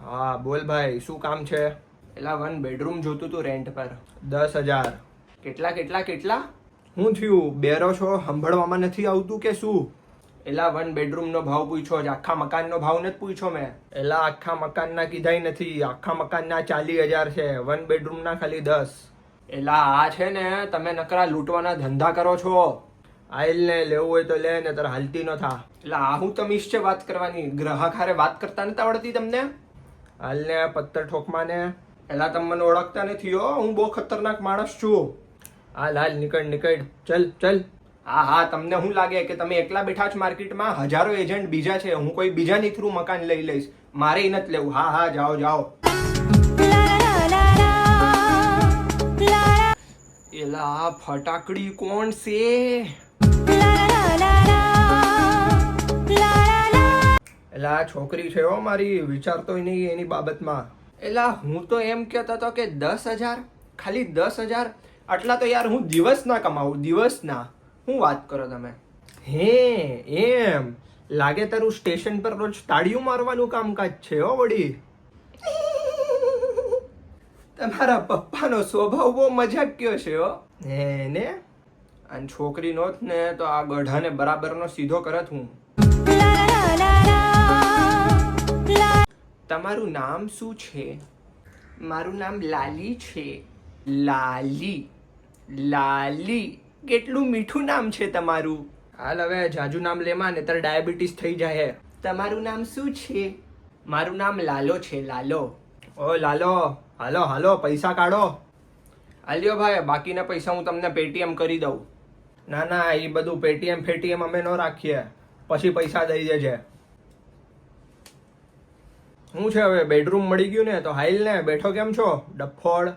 હા બોલ ભાઈ, શું કામ છે? એલા 1 બેડરૂમ જોતું તું રેન્ટ પર. 10,000. કેટલા કેટલા કેટલા? શું થયું? બેરો છો? સંભળવામાં નથી આવતું કે શું? એલા 1 બેડરૂમ નો ભાવ પૂછ્યો છે, આખા મકાન નો ભાવ નથી પૂછ્યો મેં. એલા આખા મકાનના કીધાય નથી. આખા મકાનના 40,000 છે, 1 બેડરૂમના ખાલી 10. એલા આ છે ને, તમે નકરા લૂંટવાના ધંધા કરો છો. આઈલ ને લેવું હોય તો લે, ને તારે હાલતી ન થા. એટલે આ હું તમીશ છે વાત કરવાની? ગ્રાહક હારે વાત કરતા નથી આવડતી તમને? હાલ ને પત્તર ઠોકમાં ને. એલા તમે મને ઓળખતા નથી હો, હું બહુ ખતરનાક માણસ છું. હાલ હાલ, નીકળ નીકળ, ચલ ચલ. હા હા, તમને શું લાગે કે તમે એકલા બેઠા છો માર્કેટમાં? હજારો એજન્ટ બીજા છે, હું કોઈ બીજાની થ્રુ મકાન લઈ લઈશ. મારે નથી લેવું. હા હા, જાઓ જાઓ. એલા આ ફટાકડી કોણ છે? એલા આ છોકરી છે હો મારી, વિચારતોય નહીં એની બાબતમાં. એલા હું તો એમ કહેતો હતો કે 10,000, ખાલી 10,000. આટલા તો યાર હું દિવસના કમાવું, દિવસના. શું વાત કરો તમે? હે એમ લાગે તારું સ્ટેશન પર રોજ તાળીઓ મારવાનું કામકાજ છે હો વડી. તમારા પપ્પાનો સ્વભાવ બહુ મજાકિયો છે હો. હે ને? અને છોકરી નોત ને તો આ ગઢાને બરાબરનો સીધો કરત હું. તમારું નામ શું છે? મારું નામ લાલી છે. લાલી લાલી, કેટલું મીઠું નામ છે તમારું. હાલ હવે જાજુ નામ લેમાં ને તારે ડાયાબિટીસ થઈ જાય. તમારું નામ શું છે? મારું નામ લાલો છે. લાલો. ઓ લાલો, હાલો હાલો પૈસા કાઢો. આલ્યો ભાઈ, બાકીના પૈસા હું તમને પેટીએમ કરી દઉં. ના ના, એ બધું પેટીએમ ફેટીએમ અમે ન રાખીએ, પછી પૈસા દઈ દેજે. શું છે હવે, બેડરૂમ મળી ગયું ને તો હાઈલ ને, બેઠો કેમ છો ડફોડ?